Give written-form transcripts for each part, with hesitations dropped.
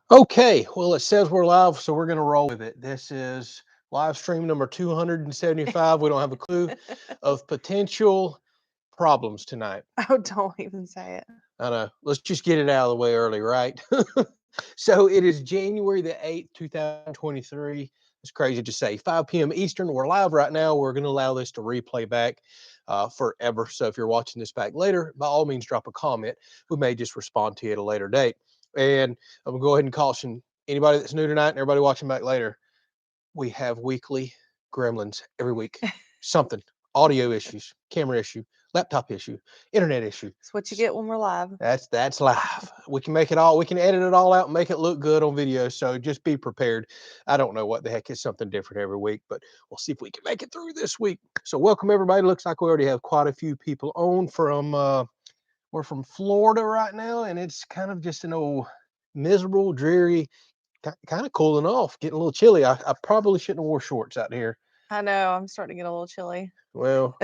Okay, well, it says we're live, so we're going to roll with it. This is live stream number 275. We don't have a clue of potential problems tonight. Oh, don't even say it. I know. Let's just get it out of the way early, right? So it is January the 8th, 2023. It's crazy to say 5 p.m. Eastern. We're live right now. We're going to allow this to replay back forever. So if you're watching this back later, by all means, drop a comment. We may just respond to you at a later date. And I'm going to go ahead and caution anybody that's new tonight and everybody watching back later. We have weekly gremlins every week. Something, audio issues, camera issue, laptop issue, internet issue. It's what you get when we're live. That's live. We can make it all. We can edit it all out and make it look good on video. So just be prepared. I don't know what the heck is something different every week, but we'll see if we can make it through this week. So welcome everybody. Looks like we already have quite a few people on from. We're from Florida right now, and it's kind of just an old miserable, dreary, kind of cooling off, getting a little chilly. I probably shouldn't have wore shorts out here. I know. I'm starting to get a little chilly. Well,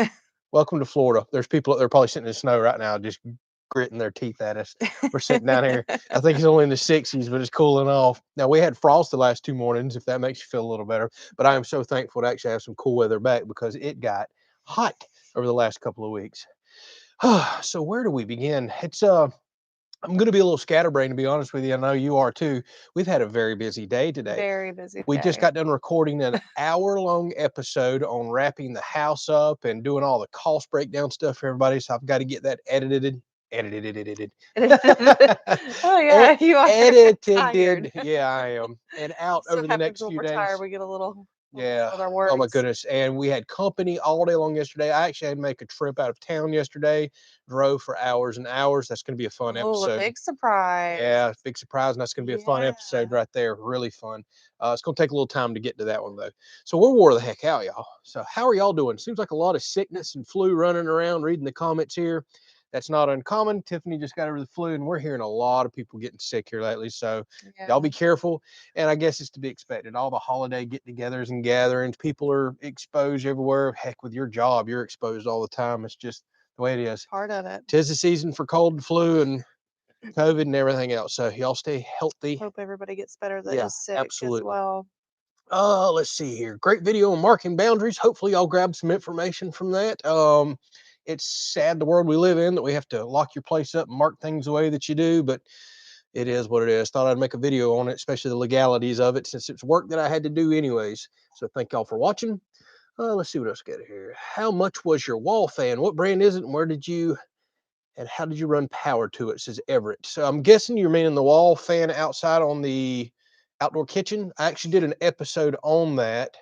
welcome to Florida. There's people up there probably sitting in the snow right now, just gritting their teeth at us. We're sitting down here. I think it's only in the 60s, but it's cooling off. Now, we had frost the last 2 mornings, if that makes you feel a little better. But I am so thankful to actually have some cool weather back because it got hot over the last couple of weeks. So where do we begin? I'm going to be a little scatterbrained, to be honest with you. I know you are too. We've had a very busy day today. Very busy We just day. got done recording an hour-long episode on wrapping the house up and doing all the cost breakdown stuff for everybody. So I've got to get that edited. Oh yeah, you are tired. Yeah, I am. And out So over the happens next when few we're days. tired, we get a little Yeah. with our Oh my words. goodness. And we had company all day long yesterday. I actually had to make a trip out of town yesterday, drove for hours and hours. That's going to be a fun Oh, a episode. big surprise. Yeah, big surprise. And that's going to be a fun Yeah. episode right there. Really fun. It's going to take a little time to get to that one, though. So we're wore the heck out, y'all. So how are y'all doing? Seems like a lot of sickness and flu running around, reading the comments here. That's not uncommon. Tiffany just got over the flu, and we're hearing a lot of people getting sick here lately. So y'all be careful. And I guess it's to be expected. All the holiday get-togethers and gatherings, people are exposed everywhere. Heck, with your job, you're exposed all the time. It's just the way it is. Part of it. 'Tis the season for cold and flu and COVID and everything else. So y'all stay healthy. Hope everybody gets better that Yeah, is sick as absolutely. well. Let's see here. Great video on marking boundaries. Hopefully y'all grab some information from that. It's sad the world we live in that we have to lock your place up and mark things the way that you do, but it is what it is. Thought I'd make a video on it, especially the legalities of it, since it's work that I had to do anyways. So thank y'all for watching. Let's see what else we got here. How much was your wall fan? What brand is it, and how did you run power to it? Says Everett. So I'm guessing you're meaning the wall fan outside on the outdoor kitchen. I actually did an episode on that.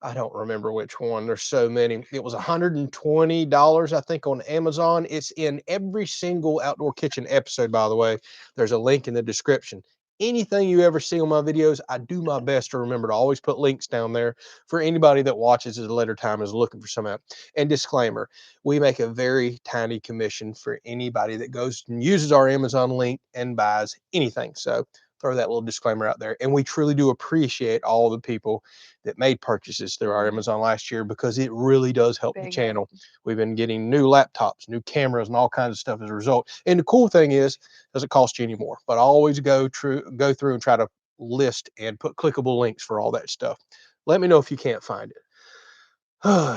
I don't remember which one. There's so many. It was $120, I think, on Amazon. It's in every single outdoor kitchen episode, by the way. There's a link in the description. Anything you ever see on my videos, I do my best to remember to always put links down there for anybody that watches at a later time is looking for some out. And disclaimer, we make a very tiny commission for anybody that goes and uses our Amazon link and buys anything. So throw that little disclaimer out there. And we truly do appreciate all the people that made purchases through our Amazon last year because it really does help the channel. We've been getting new laptops, new cameras, and all kinds of stuff as a result. And the cool thing is, it doesn't cost you anymore. But I always go through and try to list and put clickable links for all that stuff. Let me know if you can't find it.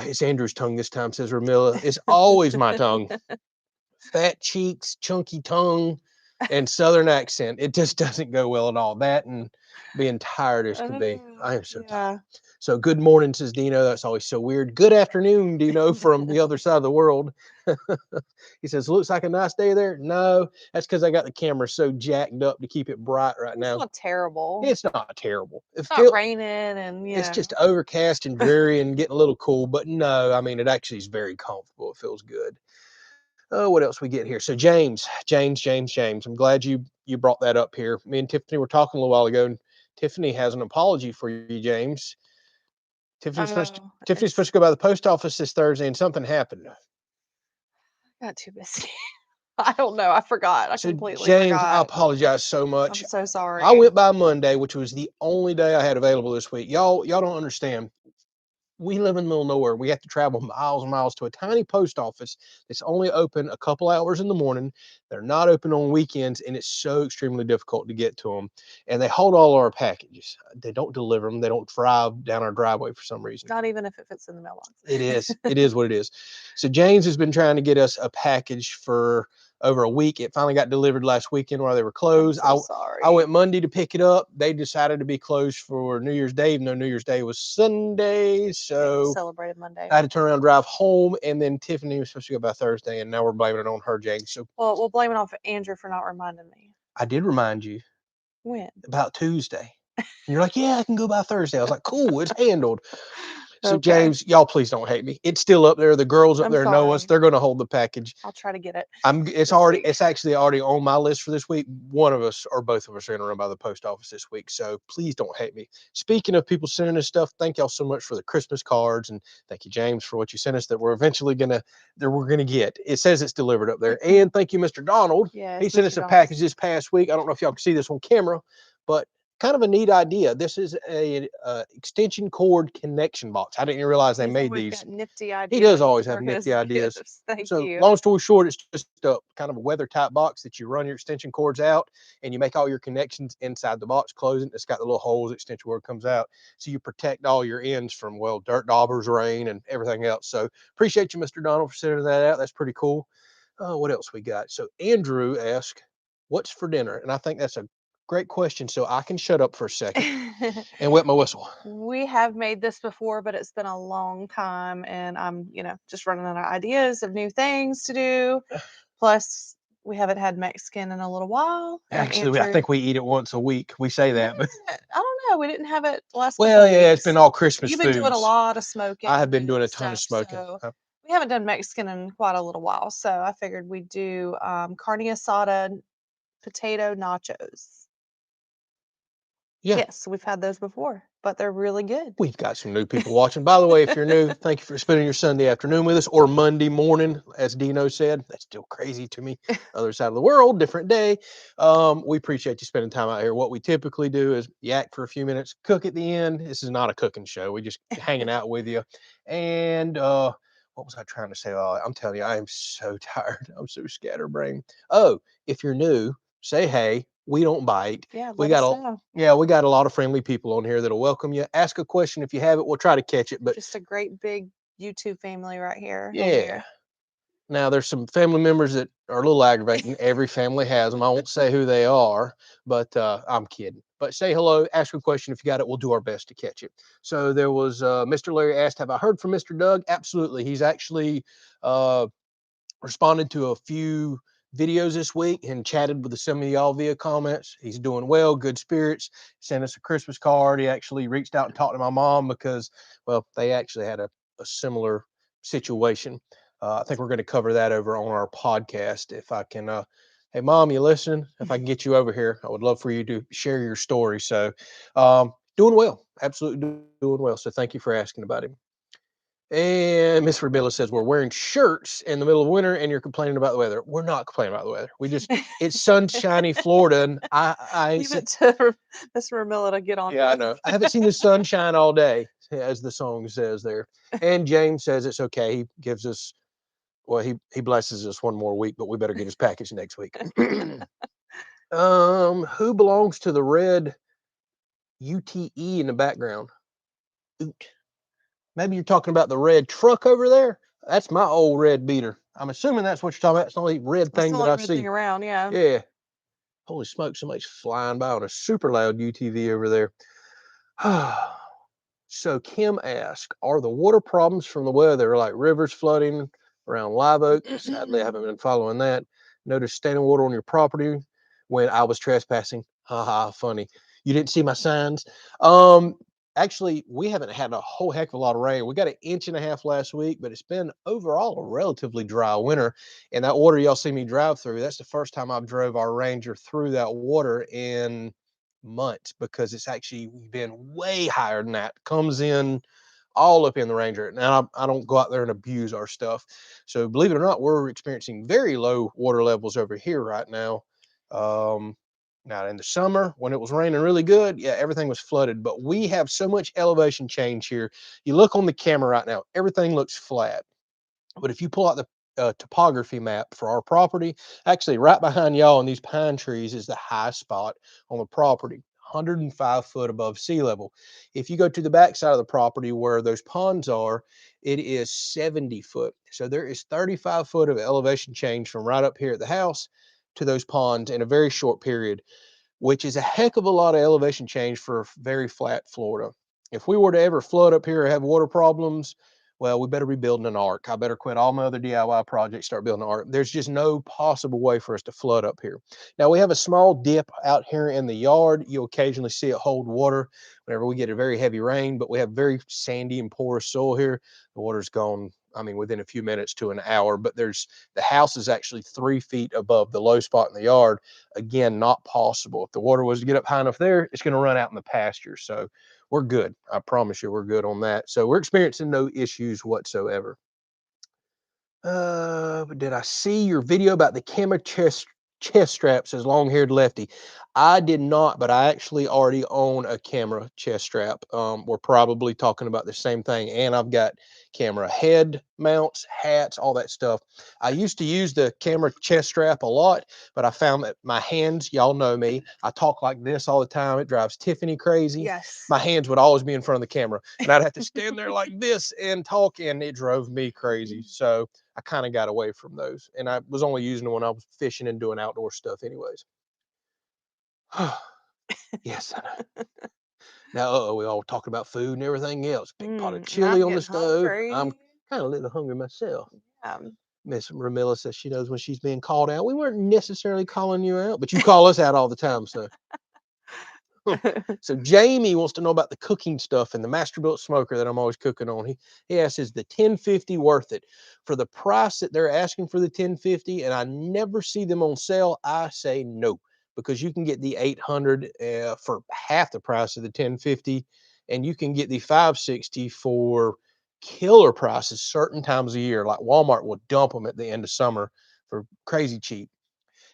It's Andrew's tongue this time, says Ramilla. It's always my tongue. Fat cheeks, chunky tongue, and southern accent. It just doesn't go well at all. That and being tired as could be. I am so tired. So good morning, says Dino. That's always so weird. Good afternoon, Dino, from the other side of the world. He says, looks like a nice day there. No, that's because I got the camera so jacked up to keep it bright right now. It's not terrible. It's not terrible. It's not raining and it's just overcast and dreary and getting a little cool. But no, I mean, it actually is very comfortable. It feels good. Oh, what else we get here? So James. I'm glad you brought that up here. Me and Tiffany were talking a little while ago, and Tiffany has an apology for you, James. Tiffany's supposed to go by the post office this Thursday, and something happened. I got too busy. I don't know. I forgot. I completely James, forgot. I apologize so much. I'm so sorry. I went by Monday, which was the only day I had available this week. Y'all don't understand. we live in the middle of nowhere. We have to travel miles and miles to a tiny post office that's only open a couple hours in the morning. They're not open on weekends, and it's so extremely difficult to get to them. And they hold all our packages. They don't deliver them. They don't drive down our driveway for some reason. Not even if it fits in the mailbox. It is. It is what it is. So James has been trying to get us a package for over a week. It finally got delivered last weekend while they were closed. I'm so sorry. I went Monday to pick it up. They decided to be closed for New Year's Day, even though New Year's Day was Sunday. So celebrated Monday. I had to turn around and drive home, and then Tiffany was supposed to go by Thursday, and now we're blaming it on her, James. So Well, we'll blame it off Andrew for not reminding me. I did remind you When? about Tuesday. And you're like, yeah, I can go by Thursday. I was like, cool, it's handled. So Okay. James, y'all please don't hate me. It's still up there. The girls up I'm there know us. sorry. They're going to hold the package. I'll try to get it. It's actually already on my list for this week. One of us or both of us are going to run by the post office this week. So please don't hate me. Speaking of people sending us stuff, thank y'all so much for the Christmas cards, and thank you, James, for what you sent us that we're gonna get. It says it's delivered up there. And thank you, Mr. Donald. Yes, He sent Mr. us a Donald's- package this past week. I don't know if y'all can see this on camera, but kind of a neat idea. This is a extension cord connection box. I didn't even realize they He's made always these. got nifty He does ideas always for have his nifty ideas. gifts. Thank So you. long story short, it's just a kind of a weather type box that you run your extension cords out, and you make all your connections inside the box, close it. It's got the little holes, extension cord comes out. So you protect all your ends from, well, dirt daubers, rain, and everything else. So appreciate you, Mr. Donald, for sending that out. That's pretty cool. What else we got? So Andrew asked, what's for dinner? And I think that's a great question. So I can shut up for a second and wet my whistle. We have made this before, but it's been a long time, and I'm, just running out of ideas of new things to do. Plus, we haven't had Mexican in a little while. And Actually, I think we eat it once a week. We say that, but I don't know. We didn't have it the last well, couple of yeah, it's weeks. been all Christmas You've been doing a foods. lot of smoking. I have been doing and a ton of stuff, smoking. So we haven't done Mexican in quite a little while. So I figured we'd do carne asada, potato nachos. Yeah. Yes, we've had those before, but they're really good. We've got some new people watching. By the way, if you're new, thank you for spending your Sunday afternoon with us, or Monday morning, as Dino said. That's still crazy to me. Other side of the world, different day. We appreciate you spending time out here. What we typically do is yak for a few minutes, cook at the end. This is not a cooking show. We just hanging out with you. And what was I trying to say? Oh, I'm telling you, I am so tired. I'm so scatterbrained. Oh, if you're new, say hey. We don't bite. Yeah, We let us got know. Yeah, we got a lot of friendly people on here that'll welcome you. Ask a question if you have it. We'll try to catch it. But Just a great big YouTube family right here. on yeah, here. now there's some family members that are a little aggravating. Every family has them. I won't say who they are, but I'm kidding. But say hello, ask a question if you got it. We'll do our best to catch it. So there was Mr. Larry asked, "Have I heard from Mr. Doug?" Absolutely. He's actually uh, responded to a few videos this week and chatted with some of y'all via comments. He's doing well, good spirits, sent us a Christmas card. He actually reached out and talked to my mom because, well, they actually had a similar situation. I think we're going to cover that over on our podcast. If I can, hey, mom, you listening? If I can get you over here, I would love for you to share your story. So, doing well, absolutely doing well. So, thank you for asking about him. And Miss Rabilla says we're wearing shirts in the middle of winter and you're complaining about the weather. We're not complaining about the weather. It's sunshiny Florida. And I Leave said, it to Miss Ramilla to get on. yeah, I with. know. I haven't seen the sunshine all day, as the song says there. And James says it's okay. He gives us, well, he blesses us one more week, but we better get his package next week. Who belongs to the red UTE in the background? Oot. Maybe you're talking about the red truck over there. That's my old red beater. I'm assuming that's what you're talking about. It's the only red That's thing the that only I red see. thing around, yeah. Yeah. Holy smoke, somebody's flying by on a super loud UTV over there. So Kim asked, are the water problems from the weather like rivers flooding around Live Oak? Sadly, I haven't been following that. Noticed standing water on your property when I was trespassing. Haha, funny. You didn't see my signs. Actually, we haven't had a whole heck of a lot of rain. We got 1.5 inches last week, but it's been overall a relatively dry winter. And that water y'all see me drive through, that's the first time I've drove our Ranger through that water in months because it's actually been way higher than that. Comes in all up in the Ranger. Now, I don't go out there and abuse our stuff. So believe it or not, we're experiencing very low water levels over here right now. Um, Now in the summer when it was raining really good, yeah, everything was flooded. But we have so much elevation change here. You look on the camera right now, everything looks flat. But if you pull out the topography map for our property, actually right behind y'all in these pine trees is the high spot on the property, 105 foot above sea level. If you go to the back side of the property where those ponds are, it is 70 foot. So there is 35 foot of elevation change from right up here at the house to those ponds in a very short period, which is a heck of a lot of elevation change for very flat Florida. If we were to ever flood up here or have water problems, well, we better be building an ark. I better quit all my other DIY projects, start building an ark. There's just no possible way for us to flood up here. Now, we have a small dip out here in the yard. You'll occasionally see it hold water whenever we get a very heavy rain, but we have very sandy and porous soil here. The water's gone, I mean, within a few minutes to an hour, but the house is actually 3 feet above the low spot in the yard. Again, not possible. If the water was to get up high enough there, it's going to run out in the pasture. So we're good. I promise you, we're good on that. So we're experiencing no issues whatsoever. Did I see your video about the camera chest strap? Says long haired lefty. I did not, but I actually already own a camera chest strap. We're probably talking about the same thing, and I've got camera head mounts, hats, all that stuff. I used to use the camera chest strap a lot, but I found that my hands, y'all know me, I talk like this all the time. It drives Tiffany crazy. Yes. My hands would always be in front of the camera, and I'd have to stand there like this and talk, and it drove me crazy. So I kind of got away from those, and I was only using them when I was fishing and doing outdoor stuff anyways. Yes, I know. Now, we all talking about food and everything else. Big pot of And chili I'm on the getting stove. I'm hungry. kind of a little hungry myself. Um, Miss Ramilla says she knows when she's being called out. We weren't necessarily calling you out, but you call us out all the time, so. So Jamie wants to know about the cooking stuff and the Masterbuilt smoker that I'm always cooking on. He asks, is the 1050 worth it for the price that they're asking for the 1050? And I never see them on sale. I say no, because you can get the 800 for half the price of the 1050, and you can get the 560 for killer prices certain times of year. Like Walmart will dump them at the end of summer for crazy cheap.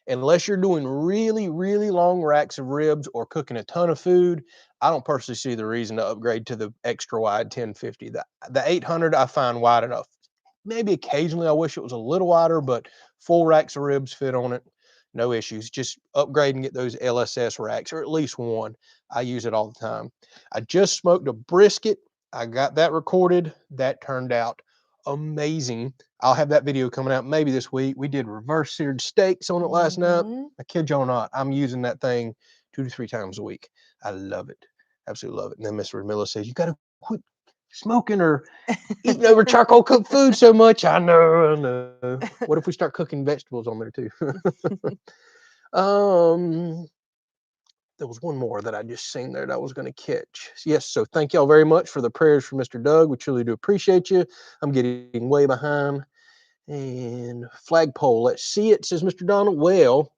Unless you're doing really, really long racks of ribs or cooking a ton of food, I don't personally see the reason to upgrade to the extra wide 1050. The 800 I find wide enough. Maybe occasionally I wish it was a little wider, but full racks of ribs fit on it. No issues. Just upgrade and get those LSS racks, or at least one. I use it all the time. I just smoked a brisket. I got that recorded. That turned out amazing. I'll have that video coming out maybe this week. We did reverse seared steaks on it last night. mhm. I kid you not, I'm using that thing 2 to 3 times a week. I love it. Absolutely love it. And then Mr. Miller says, you got to quit smoking or eating over charcoal cooked food so much. I know, I know. What if we start cooking vegetables on there too? um, there was one more that I just seen there that I was going to catch. Yes, so thank y'all very much for the prayers for Mr. Doug. We truly do appreciate you. I'm getting way behind. And flagpole, let's see it, says Mr. Donald. Well,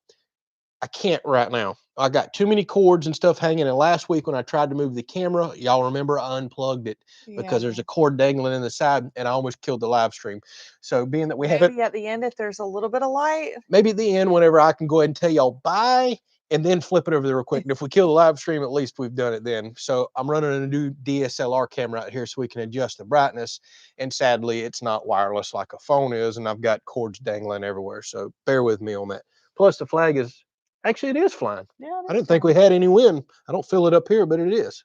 I can't right now. I got too many cords and stuff hanging. And last week when I tried to move the camera, y'all remember I unplugged it Yeah. because there's a cord dangling in the side, and I almost killed the live stream. So being that we haven't, Maybe at the end, if there's a little bit of light. maybe at the end, whenever I can go ahead and tell y'all bye and then flip it over there real quick. And if we kill the live stream, at least we've done it then. So I'm running a new DSLR camera out here so we can adjust the brightness. And sadly, it's not wireless like a phone is, and I've got cords dangling everywhere. So bear with me on that. Plus, the flag is actually, it is flying. Yeah, I didn't think we had any wind. I don't feel it up here, but it is.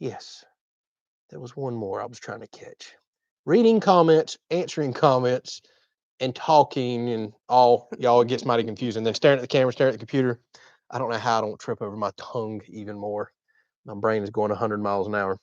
Yes, there was one more I was trying to catch. Reading comments, answering comments, and talking and all, y'all, it gets mighty confusing. Then staring at the camera, staring at the computer. I don't know how I don't trip over my tongue even more. My brain is going 100 miles an hour.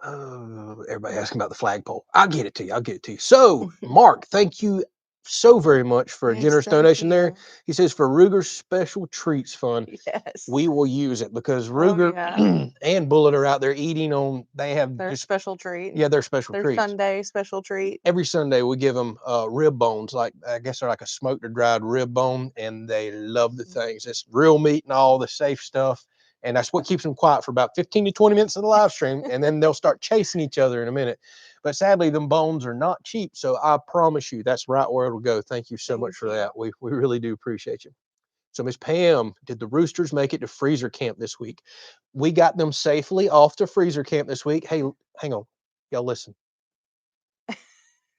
Oh, everybody asking about the flagpole. I'll get it to you. I'll get it to you. So, Mark, thank you so very much for a Yes, generous thank donation there. you. He says for Ruger's Special Treats Fund, Yes. we will use it because Oh, Ruger yeah. and Bullet are out there eating on, they have Their just, special treat. yeah, their special Their treats. Sunday special treat. Every Sunday we give them rib bones, like I guess they're like a smoked or dried rib bone, and they love the things. It's real meat and all the safe stuff, and that's what keeps them quiet for about 15 to 20 minutes of the live stream, and then they'll start chasing each other in a minute. But sadly, them bones are not cheap. So I promise you, that's right where it'll go. Thank you so much Thank for you. that. We really do appreciate you. So, Miss Pam, did the roosters make it to freezer camp this week? We got them safely off to freezer camp this week. Hey, hang on. Y'all listen.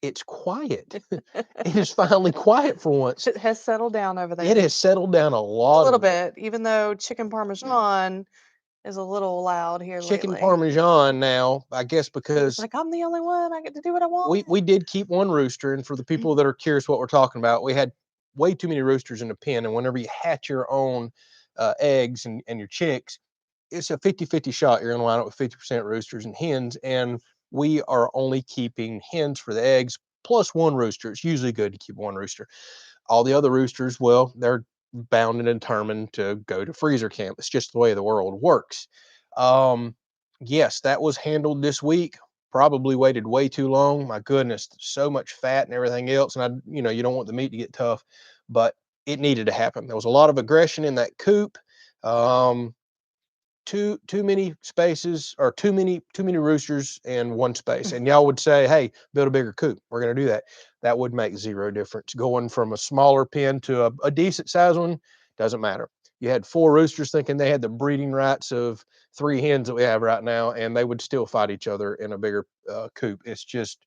It's quiet. It is finally quiet for once. It has settled down over there. It has settled down a A lot. little bit, even though chicken parmesan is a little loud here Chicken lately. parmesan now, I guess, It's because like, I'm the only one. I get to do what I want. we did keep one rooster. And for the people that are curious what we're talking about, we had way too many roosters in the pen. And whenever you hatch your own eggs and your chicks, it's a 50-50 shot. You're going to line up with 50% roosters and hens. And we are only keeping hens for the eggs plus one rooster. It's usually good to keep one rooster. All the other roosters, well, they're bound and determined to go to freezer camp. It's just the way the world works. Um, yes, that was handled this week. Probably waited way too long. My goodness, so much fat and everything else. And you don't want the meat to get tough, but it needed to happen. There was a lot of aggression in that coop. Um, too many spaces, or too many roosters in one space. And y'all would say, hey, build a bigger coop. We're going to do that. That would make zero difference. Going from a smaller pen to a decent size one doesn't matter. You had four roosters thinking they had the breeding rights of three hens that we have right now, and they would still fight each other in a bigger coop. It's just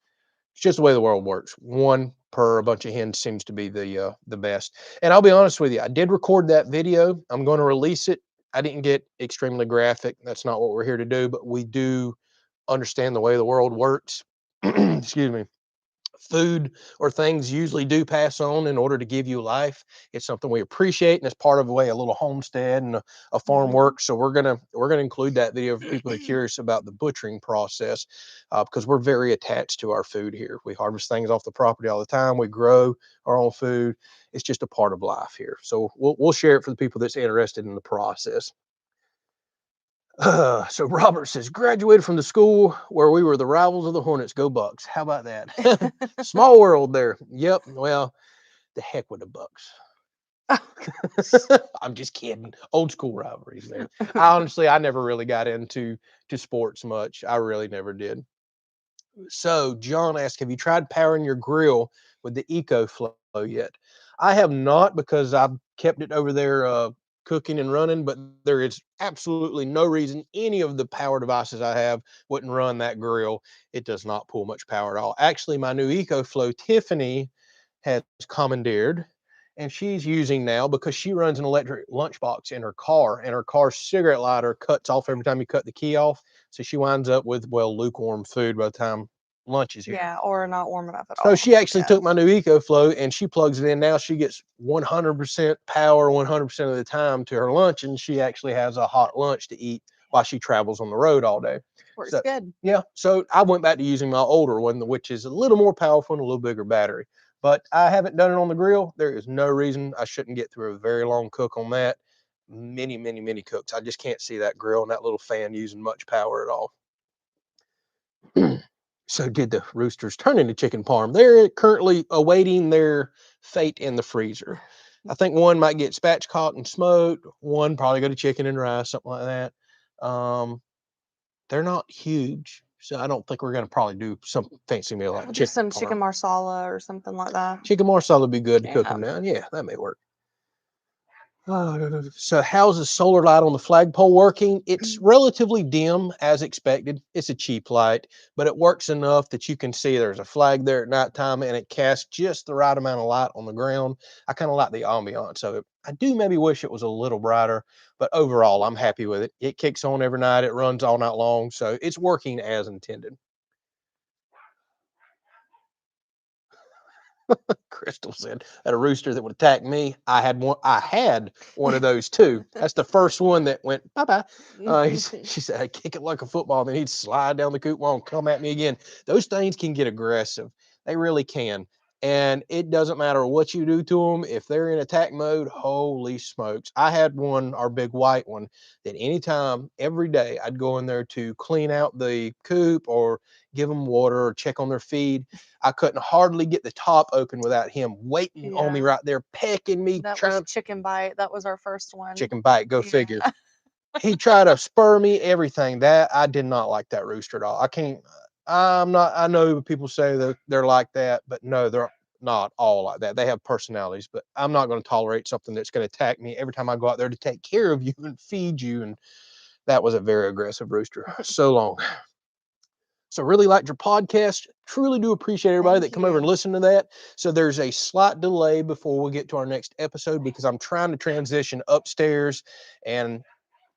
the way the world works. One per a bunch of hens seems to be the best. And I'll be honest with you, I did record that video. I'm going to release it. I didn't get extremely graphic. That's not what we're here to do, but we do understand the way the world works. Excuse me. Food or things usually do pass on in order to give you life. It's something we appreciate, and it's part of the way a little homestead and a farm Mhm. works. So we're gonna include that video for people that are curious about the butchering process, because we're very attached to our food here. We harvest things off the property all the time. We grow our own food. It's just a part of life here. So we'll share it for the people that's interested in the process. So Robert says, graduated from the school where we were the rivals of the Hornets. Go Bucks. How about that? Small world there. Yep. Well, the heck with the Bucks. I'm just kidding. Old school rivalries there. I never really got into sports much. I really never did. So John asked, have you tried powering your grill with the EcoFlow yet? I have not, because I've kept it over there cooking and running, but there is absolutely no reason any of the power devices I have wouldn't run that grill. It does not pull much power at all. Actually, my new EcoFlow, Tiffany has commandeered, and she's using now, because she runs an electric lunchbox in her car, and her car's cigarette lighter cuts off every time you cut the key off. So she winds up with, well, lukewarm food by the time lunch is here. Yeah, or not warm enough at So all. she actually Yeah. took my new EcoFlow and she plugs it in. Now she gets 100% power 100% of the time to her lunch, and she actually has a hot lunch to eat while she travels on the road all day. Works So good. yeah, so I went back to using my older one, which is a little more powerful and a little bigger battery. But I haven't done it on the grill. There is no reason I shouldn't get through a very long cook on that. Many, many, many cooks. I just can't see that grill and that little fan using much power at all. So did the roosters turn into chicken parm? They're currently awaiting their fate in the freezer. I think one might get spatchcocked and smoked. One probably go to chicken and rice, something like that. They're not huge, so I don't think we're going to probably do some fancy meal like We'll do chicken some parm. chicken marsala or something like that. Chicken marsala would be good to cook Yeah. them down. Yeah, that may work. So how's the solar light on the flagpole working? It's relatively dim as expected. It's a cheap light, but it works enough that you can see there's a flag there at nighttime, and it casts just the right amount of light on the ground. I kind of like the ambiance of it. I do maybe wish it was a little brighter, but overall I'm happy with it. It kicks on every night. It runs all night long. So it's working as intended. Crystal said, "At a rooster that would attack me, I had one. I had one of those too. That's the first one that went bye bye." She said, "I kick it like a football, then he'd slide down the coop wall and come at me again." Those things can get aggressive. They really can. And it doesn't matter what you do to them. If they're in attack mode, holy smokes. I had one, our big white one, that anytime, every day, I'd go in there to clean out the coop or give them water or check on their feed. I couldn't hardly get the top open without him waiting on me Yeah. right there, pecking me, That was trying. chicken bite. That was our first one. Chicken bite, go Yeah. figure. He tried to spur me, everything. That I did not like that rooster at all. I can't. I'm not. I know people say that they're like that, but no, they're not all like that. They have personalities, but I'm not going to tolerate something that's going to attack me every time I go out there to take care of you and feed you. And that was a very aggressive rooster. So long. So really liked your podcast. Truly do appreciate everybody Thank that come over and you. listen to that. So there's a slight delay before we get to our next episode because I'm trying to transition upstairs and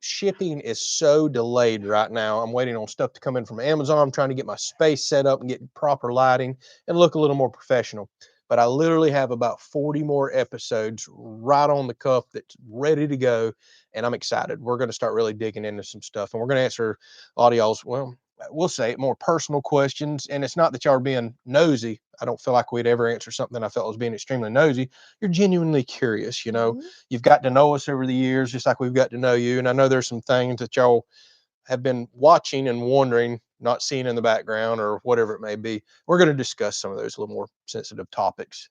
shipping is so delayed right now. I'm waiting on stuff to come in from Amazon. I'm trying to get my space set up and get proper lighting and look a little more professional. But I literally have about 40 more episodes right on the cuff that's ready to go. And I'm excited. We're going to start really digging into some stuff and we're going to answer a lot of y'all's, well, we'll say it, more personal questions. And it's not that y'all are being nosy. I don't feel like we'd ever answer something I felt was being extremely nosy. You're genuinely curious, you know. Mhm. You've got to know us over the years, just like we've got to know you. And I know there's some things that y'all have been watching and wondering, not seeing in the background or whatever it may be. We're going to discuss some of those a little more sensitive topics.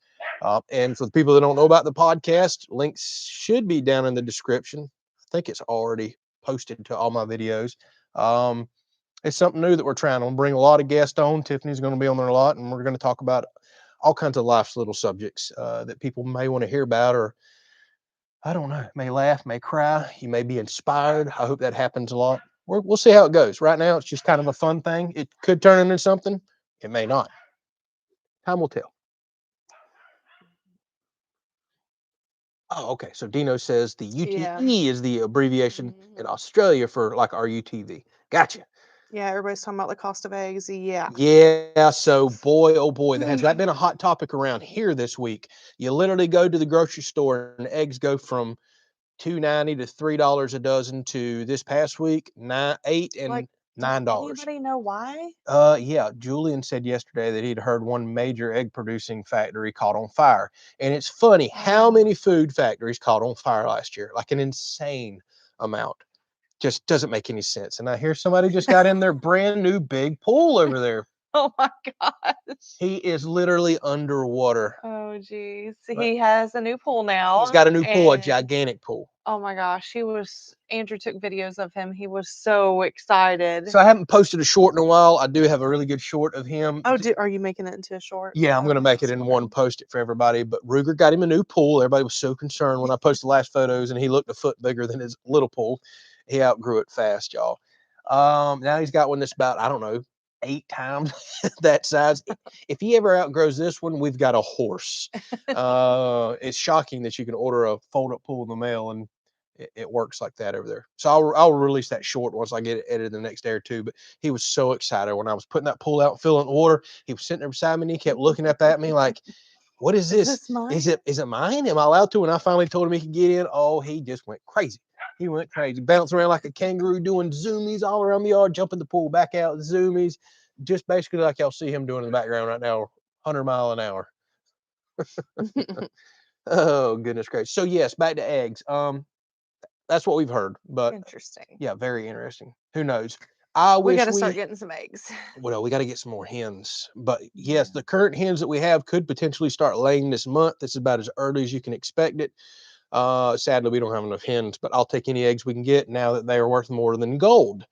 And for the people that don't know about the podcast, links should be down in the description. I think it's already posted to all my videos. Um, it's something new that we're trying to bring a lot of guests on. Tiffany's going to be on there a lot, and we're going to talk about all kinds of life's little subjects that people may want to hear about, or I don't know, may laugh, may cry. You may be inspired. I hope that happens a lot. We'll see how it goes. Right now, it's just kind of a fun thing. It could turn into something. It may not. Time will tell. Oh, okay. So Dino says the Yeah. UTE is the abbreviation in Mhm. Australia for like RUTV. Gotcha. Yeah, everybody's talking about the cost of eggs. Yeah. Yeah, so boy, oh boy, has that been a hot topic around here this week? You literally go to the grocery store and eggs go from $2.90 to $3 a dozen to this past week, 8 Like, and does $9. anybody know why? Yeah, Julian said yesterday that he'd heard one major egg producing factory caught on fire. And it's funny how Oh. many food factories caught on fire last year, like an insane amount. Just doesn't make any sense. And I hear somebody just got in their brand new big pool over there. Oh my gosh. He is literally underwater. Oh geez. But He has a new pool he's now got a new pool, a and gigantic pool. oh my gosh, Andrew took videos of him. He was so excited. So I haven't posted a short in a while. I do have a really good short of him. Oh, are you making it into a short? Yeah, I'm going to Okay, make it just in one, wondering. post it for everybody. But Ruger got him a new pool. Everybody was so concerned when I posted the last photos, and he looked a foot bigger than his little pool. He outgrew it fast, y'all. Now he's got one that's about, I don't know, 8 times that size. If he ever outgrows this one, we've got a horse. It's shocking that you can order a fold-up pool in the mail and it works like that over there. So I'll release that short once I get it edited the next day or two. But he was so excited when I was putting that pool out and filling the water. He was sitting there beside me and he kept looking up at me like, what is Is this? this mine? Is it mine? Am I allowed to? And I finally told him he could get in. Oh, he just went crazy. He went crazy, bouncing around like a kangaroo, doing zoomies all around the yard, jumping the pool, back out, zoomies, just basically like y'all see him doing in the background right now, 100 mile an hour. Oh, goodness gracious. So yes, back to eggs. That's what we've heard, but Interesting. yeah, very interesting. Who knows? I We got wish to start we getting some eggs. well, we got to get some more hens. But yes, Yeah. the current hens that we have could potentially start laying this month. This is about as early as you can expect it. Sadly, we don't have enough hens, but I'll take any eggs we can get now that they are worth more than gold.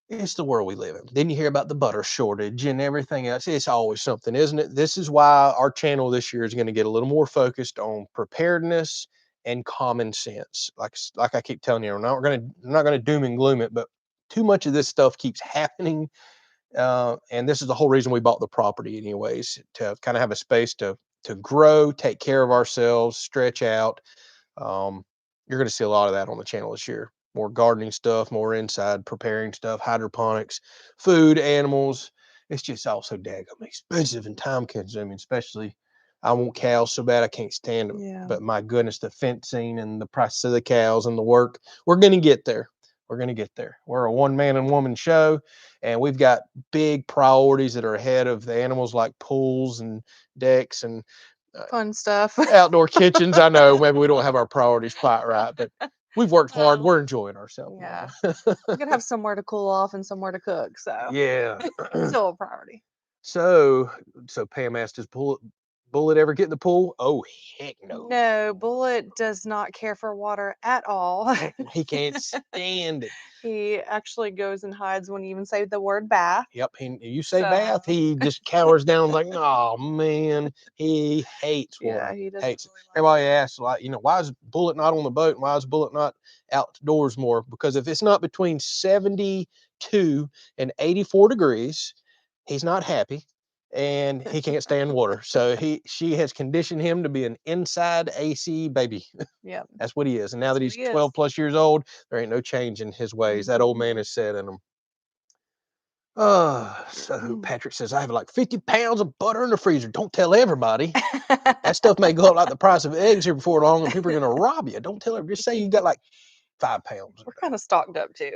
It's the world we live in. Then you hear about the butter shortage and everything else. It's always something, isn't it? This is why our channel this year is going to get a little more focused on preparedness and common sense. Like I keep telling you, we're not gonna doom and gloom it, but too much of this stuff keeps happening. And this is the whole reason we bought the property, anyways, to kind of have a space to grow, take care of ourselves, stretch out. um, you're going to see a lot of that on the channel this year. More gardening stuff, more inside preparing stuff, hydroponics, food, animals. It's just all so daggum expensive and time consuming, especially I want cows so bad I can't stand them. Yeah. But my goodness, the fencing and the price of the cows and the work, we're going to get there. We're going to get there. We're a one man and woman show, and we've got big priorities that are ahead of the animals like pools and decks and uh, Fun stuff. outdoor kitchens. I know maybe we don't have our priorities quite right, but we've worked hard. Well, We're enjoying ourselves yeah. now. We gotta have somewhere to cool off and somewhere to cook. So Yeah. still a priority. so so Pam asked, Bullet ever get in the pool? Oh, heck no. No, Bullet does not care for water at all. He can't stand it. He actually goes and hides when you even say the word bath. Yep. You say So, bath, he just cowers down like, oh man, he hates water. yeah, he doesn't Hates it. really like Everybody it. asks, like, why is Bullet not on the boat and why is Bullet not outdoors more? Because if it's not between 72 and 84 degrees, he's not happy and he can't stand water. So she has conditioned him to be an inside AC baby. Yep. That's what he is. And now that That's what he's he is. 12 plus years old, there ain't no change in his ways. That old man Mhm. is set in him. So Patrick says, I have like 50 pounds of butter in the freezer. Don't tell everybody. That stuff may go up like the price of eggs here before long, and people are going to rob you. Don't tell everybody. Just say you got like 5 pounds. We're kind of stocked up too.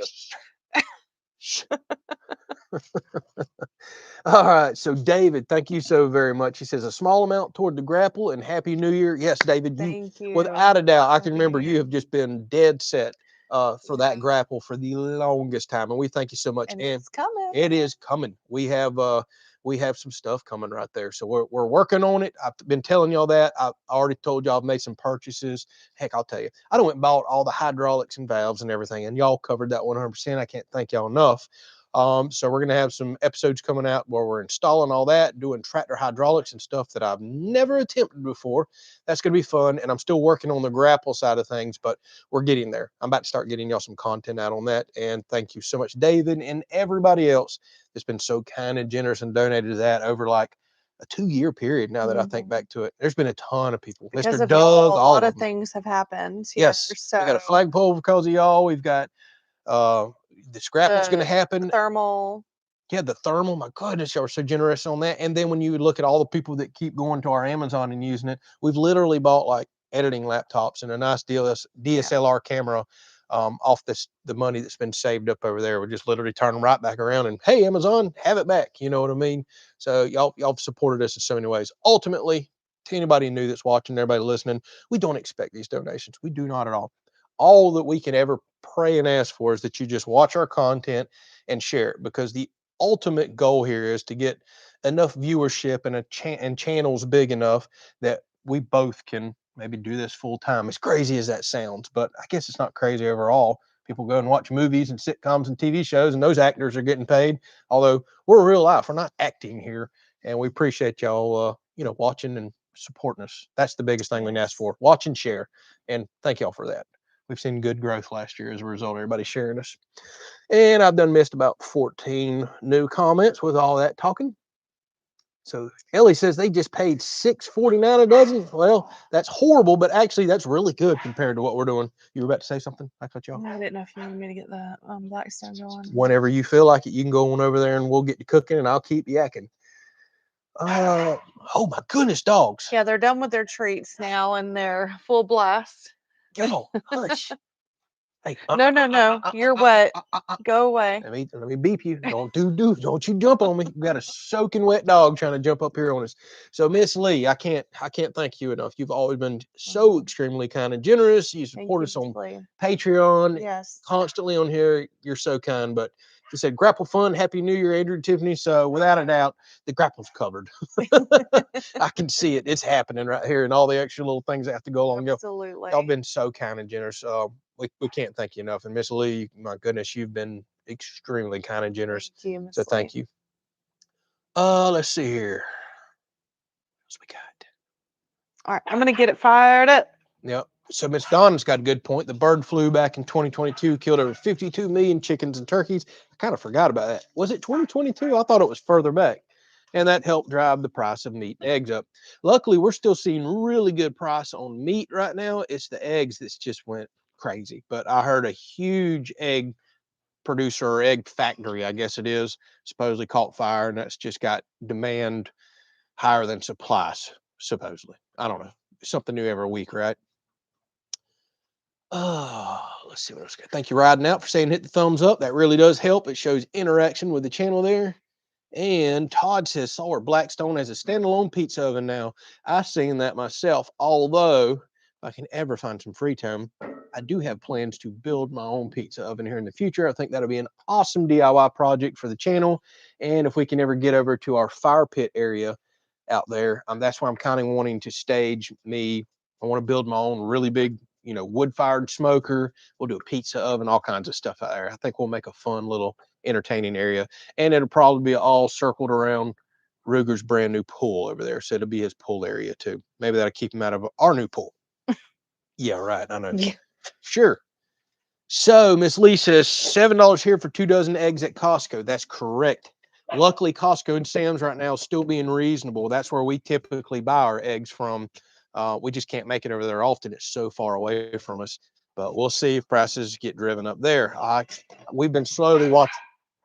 All right. So, David, thank you so very much. He says, a small amount toward the grapple and Happy New Year. Yes, David, Thank you. without a doubt, I Happy can New remember you Year. have just been dead set for that Yeah. grapple for the longest time. And we thank you so much. And And it's coming. it is coming. We have some stuff coming right there. So we're working on it. I've been telling y'all that. I already told y'all I've made some purchases. Heck, I'll tell you. I done went and bought all the hydraulics and valves and everything, and y'all covered that 100%. I can't thank y'all enough. So we're gonna have some episodes coming out where we're installing all that, doing tractor hydraulics and stuff that I've never attempted before. That's gonna be fun, and I'm still working on the grapple side of things, but we're getting there. I'm about to start getting y'all some content out on that, and thank you so much, David, and everybody else that's been so kind and generous and donated to that over like a 2-year period. Now that I think back to it, there's been a ton of people. Because Mr. of Doug, y'all, a all lot of of them. things have happened here. Yes, So we got a flagpole because of y'all. We've got the scrapping's going to happen. Thermal. Yeah, the thermal. My goodness, y'all are so generous on that. And then when you look at all the people that keep going to our Amazon and using it, we've literally bought like editing laptops and a nice DSLR camera off the money that's been saved up over there. We just literally turn right back around and hey, Amazon, have it back. You know what I mean? So y'all supported us in so many ways. Ultimately, to anybody new that's watching, everybody listening, we don't expect these donations. We do not at all. All that we can ever pray and ask for is that you just watch our content and share it, because the ultimate goal here is to get enough viewership and channels big enough that we both can maybe do this full time. As crazy as that sounds, but I guess it's not crazy overall. People go and watch movies and sitcoms and TV shows, and those actors are getting paid. Although we're real life, we're not acting here, and we appreciate y'all, watching and supporting us. That's the biggest thing we can ask for. Watch and share, and thank y'all for that. We've seen good growth last year as a result of everybody sharing us. And I've done missed about 14 new comments with all that talking. So Ellie says they just paid $6.49 a dozen. Well, that's horrible, but actually that's really good compared to what we're doing. You were about to say something? I cut you off. I didn't know if you wanted me to get the Blackstone going. Whenever you feel like it, you can go on over there and we'll get to cooking and I'll keep yakking. Oh my goodness, dogs. Yeah, they're done with their treats now and they're full blast. Yo, hush. Hey, No. You're wet. Go away. Let me beep you. Don't you jump on me. We got a soaking wet dog trying to jump up here on us. So Miss Lee, I can't thank you enough. You've always been so extremely kind and generous. You support us on Patreon. Yes. Constantly on here. You're so kind. But you said grapple fun, Happy New Year, Andrew and Tiffany. So without a doubt, the grapple's covered. I can see it. It's happening right here, and all the extra little things that have to go along. Absolutely. Y'all been so kind and generous. We can't thank you enough. And Miss Lee, my goodness, you've been extremely kind and generous. Thank you, Miss So thank Lee. you. Let's see here. What else we got? All right, I'm gonna get it fired up. Yep. So Miss Donna's got a good point. The bird flu back in 2022 killed over 52 million chickens and turkeys. I kind of forgot about that. Was it 2022? I thought it was further back. And that helped drive the price of meat and eggs up. Luckily, we're still seeing really good price on meat right now. It's the eggs that's just went crazy. But I heard a huge egg producer or egg factory, I guess it is, supposedly caught fire, and that's just got demand higher than supplies, supposedly. I don't know. Something new every week, right? Let's see what else. Thank you, Riding Out, for saying hit the thumbs up. That really does help. It shows interaction with the channel there. And Todd says Sawyer Blackstone has a standalone pizza oven now. I've seen that myself, although if I can ever find some free time, I do have plans to build my own pizza oven here in the future. I think that'll be an awesome DIY project for the channel. And if we can ever get over to our fire pit area, out there. That's where I'm kind of wanting to stage me. I want to build my own really big, wood-fired smoker. We'll do a pizza oven, all kinds of stuff out there. I think we'll make a fun little entertaining area, and it'll probably be all circled around Ruger's brand new pool over there. So it'll be his pool area too. Maybe that'll keep him out of our new pool. Yeah, right. I know. Yeah. Sure. So Miss Lee says $7 here for 2 dozen eggs at Costco. That's correct. Luckily, Costco and Sam's right now is still being reasonable. That's where we typically buy our eggs from. We just can't make it over there often. It's so far away from us. But we'll see if prices get driven up there. We've been slowly watching.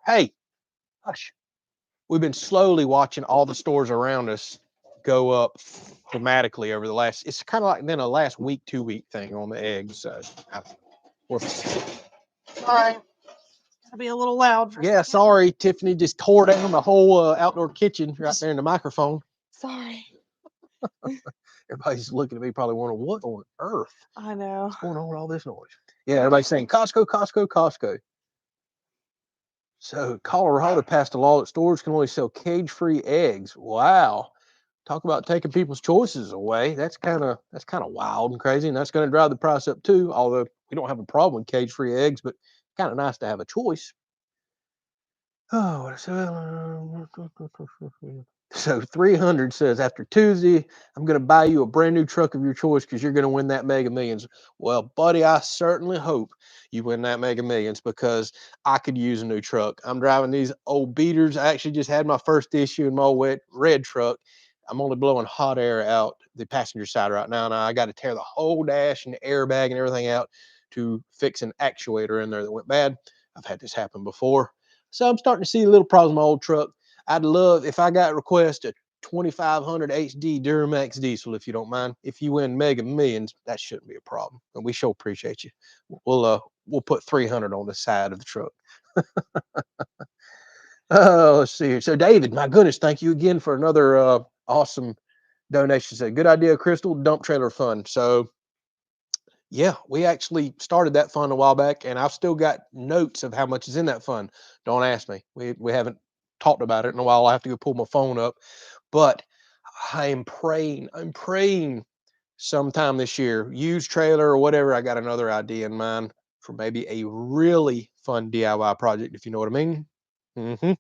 Hey, hush. We've been slowly watching all the stores around us go up dramatically over the last. It's kind of like been a last week, 2 week thing on the eggs. We're Sorry. Gotta be a little loud for a second. sorry. Tiffany just tore down the whole outdoor kitchen right there in the microphone. Sorry. Everybody's looking at me, probably wondering what on earth. I know. What's going on with all this noise? Yeah, everybody's saying Costco, Costco, Costco. So Colorado passed a law that stores can only sell cage-free eggs. Wow. Talk about taking people's choices away. That's kind of wild and crazy, and that's going to drive the price up too. Although we don't have a problem with cage-free eggs, but kind of nice to have a choice. Oh, so 300 says after Tuesday, I'm going to buy you a brand new truck of your choice because you're going to win that Mega Millions. Well, buddy, I certainly hope you win that Mega Millions because I could use a new truck. I'm driving these old beaters. I actually just had my first issue in my old red truck. I'm only blowing hot air out the passenger side right now, and I got to tear the whole dash and the airbag and everything out to fix an actuator in there that went bad. I've had this happen before. So I'm starting to see a little problem with my old truck. I'd love if I got request a 2500 HD Duramax diesel, if you don't mind. If you win Mega Millions, that shouldn't be a problem. And we sure appreciate you. We'll put 300 on the side of the truck. Let's see here. So David, my goodness, thank you again for another awesome donation. Said good idea, Crystal, dump trailer fund. So yeah, we actually started that fund a while back, and I've still got notes of how much is in that fund. Don't ask me. We haven't talked about it in a while. I have to go pull my phone up, but I'm praying sometime this year, used trailer or whatever. I got another idea in mind for maybe a really fun DIY project, if you know what I mean. Mm-hmm.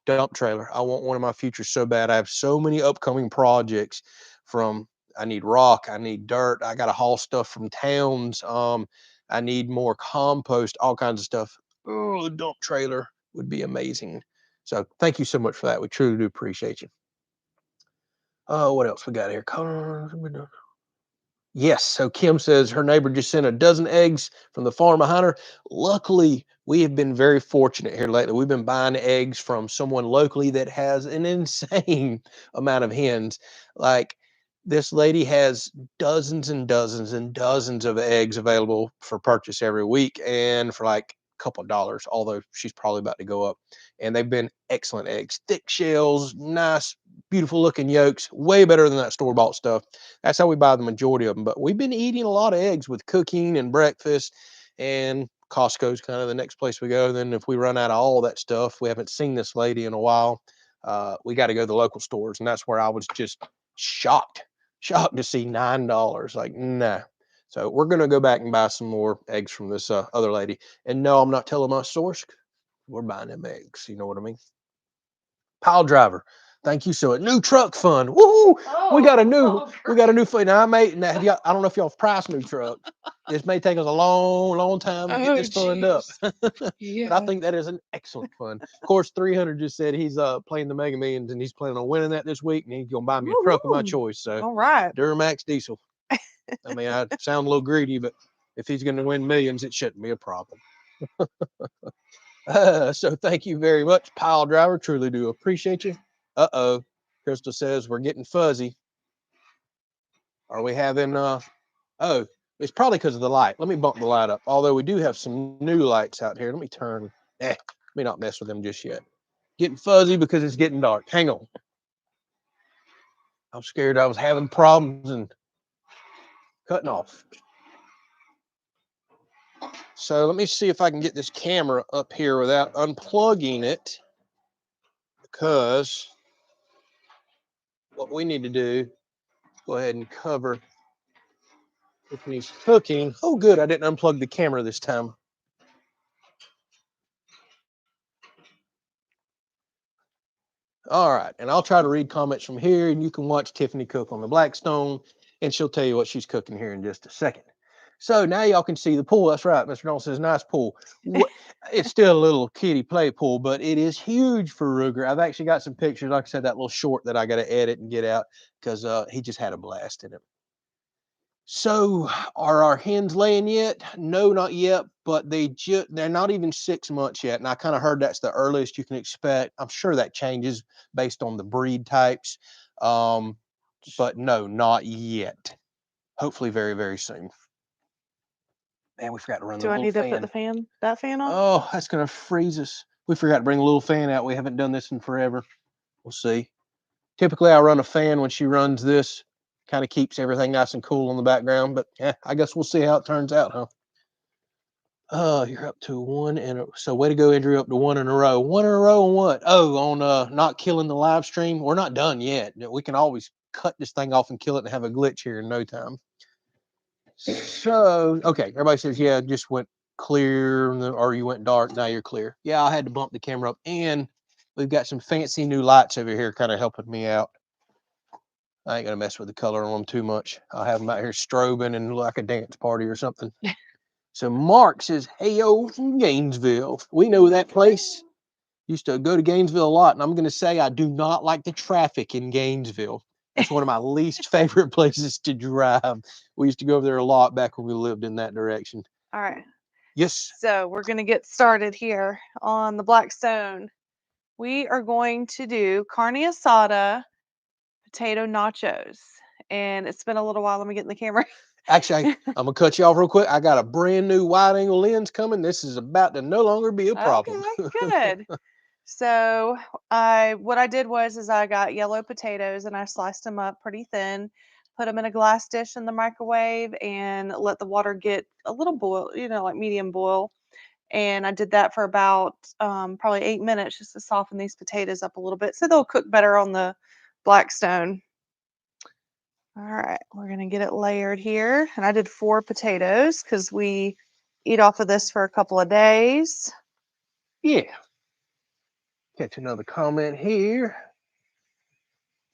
Dump trailer. I want one of my futures so bad. I have so many upcoming projects from I need rock, I need dirt, I gotta haul stuff from towns. I need more compost, all kinds of stuff. Oh, a dump trailer would be amazing. So thank you so much for that. We truly do appreciate you. Oh, what else we got here? Yes. So Kim says her neighbor just sent a dozen eggs from the farm behind her. Luckily, we have been very fortunate here lately. We've been buying eggs from someone locally that has an insane amount of hens. Like this lady has dozens and dozens and dozens of eggs available for purchase every week and for like a couple of dollars, although she's probably about to go up. And they've been excellent eggs, thick shells, nice, beautiful looking yolks, way better than that store-bought stuff. That's how we buy the majority of them. But we've been eating a lot of eggs with cooking and breakfast, and Costco's kind of the next place we go. Then if we run out of all that stuff, we haven't seen this lady in a while. We got to go to the local stores, and that's where I was just shocked to see $9. Like, nah. So we're gonna go back and buy some more eggs from this other lady. And no, I'm not telling my source. We're buying them eggs. You know what I mean? Pile driver. Thank you so much. New truck fund. Woo! We got a new fund. Now I don't know if y'all have priced new truck. This may take us a long time to get this fund up. Yeah. But I think that is an excellent fund. Of course, 300 just said he's playing the Mega Millions and he's planning on winning that this week, and he's gonna buy me a truck of my choice. So all right. Duramax diesel. I mean, I sound a little greedy, but if he's gonna win millions, it shouldn't be a problem. So thank you very much, pile driver. Truly do appreciate you. Uh-oh. Crystal says we're getting fuzzy. Are we having oh, it's probably because of the light. Let me bump the light up. Although we do have some new lights out here. Let me turn. Let me not mess with them just yet. Getting fuzzy because it's getting dark. Hang on. I'm scared I was having problems and cutting off. So let me see if I can get this camera up here without unplugging it, because what we need to do, go ahead and cover Tiffany's cooking. Oh, good. I didn't unplug the camera this time. All right. And I'll try to read comments from here, and you can watch Tiffany cook on the Blackstone, and she'll tell you what she's cooking here in just a second. So now y'all can see the pool. That's right. Mr. Nolan says, nice pool. It's still a little kiddie play pool, but it is huge for Ruger. I've actually got some pictures. Like I said, that little short that I got to edit and get out because he just had a blast in it. So are our hens laying yet? No, not yet, but they're not even 6 months yet. And I kind of heard that's the earliest you can expect. I'm sure that changes based on the breed types. But no, not yet. Hopefully very, very soon. Man, we forgot to run the Do I little need to put fan. that fan on? Oh, that's gonna freeze us. We forgot to bring a little fan out. We haven't done this in forever. We'll see. Typically I run a fan when she runs this. Kind of keeps everything nice and cool in the background, but yeah, I guess we'll see how it turns out, huh? You're up to one so way to go, Andrew, up to one in a row. One in a row on what? Oh, on not killing the live stream. We're not done yet. We can always cut this thing off and kill it and have a glitch here in no time. So okay, everybody says yeah, just went clear or you went dark. Now you're clear. Yeah, I had to bump the camera up, and we've got some fancy new lights over here kind of helping me out. I ain't gonna mess with the color on them too much. I'll have them out here strobing and look like a dance party or something. So Mark says, "Hey yo, from Gainesville. We know that place. Used to go to Gainesville a lot, and I'm gonna say I do not like the traffic in Gainesville. That's one of my least favorite places to drive. We used to go over there a lot back when we lived in that direction. All right. Yes. So we're going to get started here on the Blackstone. We are going to do carne asada, potato nachos. And it's been a little while. Let me get in the camera. Actually, I'm gonna cut you off real quick. I got a brand new wide angle lens coming. This is about to no longer be a problem. Okay, good. So what I did was I got yellow potatoes and I sliced them up pretty thin, put them in a glass dish in the microwave, and let the water get a little boil, like medium boil. And I did that for about probably 8 minutes just to soften these potatoes up a little bit so they'll cook better on the Blackstone. All right, we're gonna get it layered here. And I did 4 potatoes because we eat off of this for a couple of days. Yeah. Catch another comment here.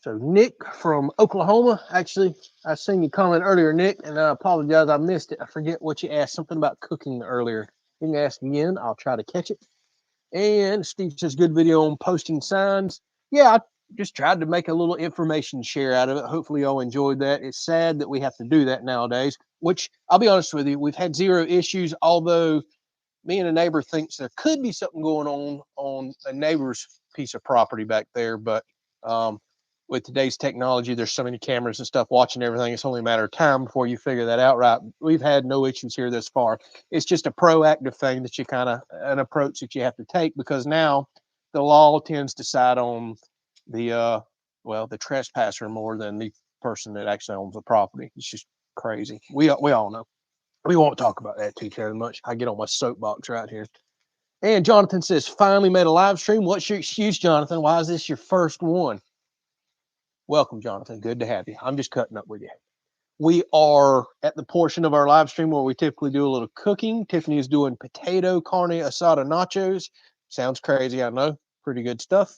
So Nick from Oklahoma, actually, I seen your comment earlier, Nick, and I apologize, I missed it. I forget what you asked, something about cooking earlier. You can ask again, I'll try to catch it. And Steve says, good video on posting signs. Yeah, I just tried to make a little information share out of it. Hopefully y'all enjoyed that. It's sad that we have to do that nowadays, which I'll be honest with you, we've had zero issues, although me and a neighbor thinks there could be something going on a neighbor's piece of property back there, but with today's technology, there's so many cameras and stuff watching everything. It's only a matter of time before you figure that out, right? We've had no issues here this far. It's just a proactive thing that you an approach that you have to take, because now the law tends to side on the the trespasser more than the person that actually owns the property. It's just crazy. We all know. We won't talk about that too terribly much. I get on my soapbox right here. And Jonathan says, finally made a live stream. What's your excuse, Jonathan? Why is this your first one? Welcome, Jonathan. Good to have you. I'm just cutting up with you. We are at the portion of our live stream where we typically do a little cooking. Tiffany is doing potato carne asada nachos. Sounds crazy, I know. Pretty good stuff.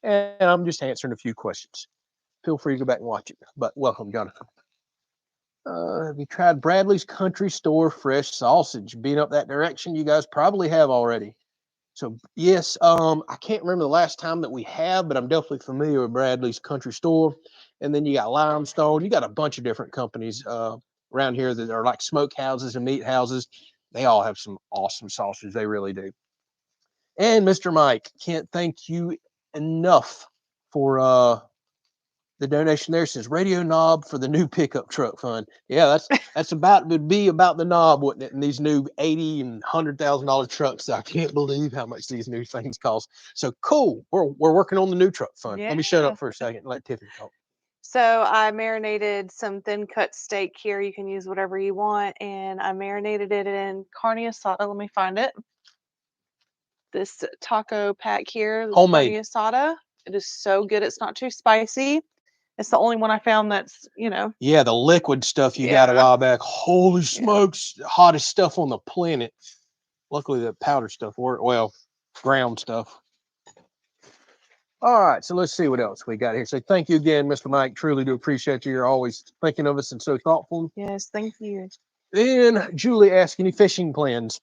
And I'm just answering a few questions. Feel free to go back and watch it. But welcome, Jonathan. Have you tried Bradley's Country Store fresh sausage? Being up that direction, you guys probably have already. So yes, I can't remember the last time that we have, but I'm definitely familiar with Bradley's Country Store. And then you got Limestone. You got a bunch of different companies around here that are like smoke houses and meat houses. They all have some awesome sausage. They really do. And Mr. Mike, can't thank you enough for the donation there. Says radio knob for the new pickup truck fund. Yeah, that's would be about the knob, wouldn't it? And these new $80,000 and $100,000 trucks. I can't believe how much these new things cost. So cool. We're working on the new truck fund. Yeah. Let me shut up for a second and let Tiffany talk. So I marinated some thin cut steak here. You can use whatever you want. And I marinated it in carne asada. Let me find it. This taco pack here, this carne Homemade. asada. It is so good. It's not too spicy. It's the only one I found that's, you know. Yeah, the liquid stuff you got a Yeah. while back. Holy smokes, hottest stuff on the planet. Luckily, the powder stuff worked well, ground stuff. All right, so let's see what else we got here. So thank you again, Mr. Mike. Truly do appreciate you. You're always thinking of us and so thoughtful. Yes, thank you. Then Julie asked, any fishing plans?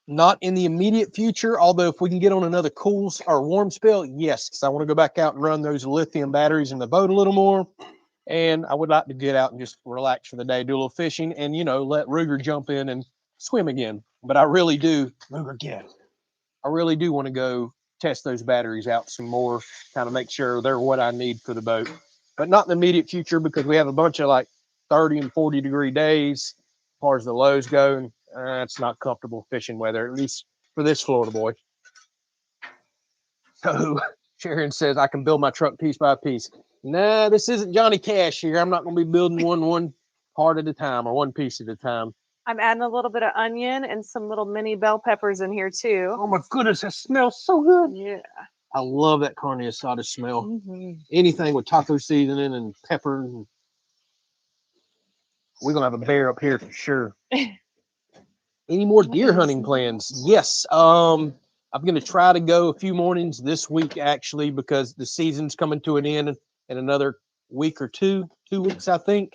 Not in the immediate future, although if we can get on another cool or warm spell, yes, because I want to go back out and run those lithium batteries in the boat a little more. And I would like to get out and just relax for the day, do a little fishing, and, you know, let Ruger jump in and swim again. But I really do, Ruger, get it. I really do want to go test those batteries out some more, kind of make sure they're what I need for the boat. But not in the immediate future, because we have a bunch of like 30 and 40-degree days as far as the lows go. And it's not comfortable fishing weather, at least for this Florida boy. So Sharon says, I can build my truck piece by piece. Nah, this isn't Johnny Cash here. I'm not going to be building one part at a time or one piece at a time. I'm adding a little bit of onion and some little mini bell peppers in here too. Oh my goodness, that smells so good. Yeah. I love that carne asada smell. Mm-hmm. Anything with taco seasoning and pepper. We're going to have a bear up here for sure. Any more deer hunting plans? Yes. I'm going to try to go a few mornings this week, actually, because the season's coming to an end in another week or 2 weeks, I think.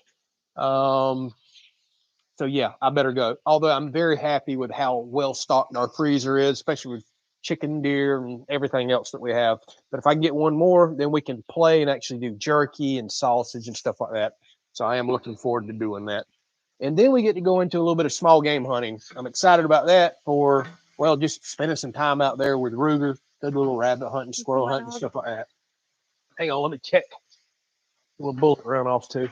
So yeah, I better go. Although I'm very happy with how well stocked our freezer is, especially with chicken, deer, and everything else that we have. But if I can get one more, then we can play and actually do jerky and sausage and stuff like that. So I am looking forward to doing that. And then we get to go into a little bit of small game hunting. I'm excited about that for, well, just spending some time out there with Ruger, good little rabbit hunting, squirrel hunting, stuff like that. Hang on, let me check. A little bullet run off too.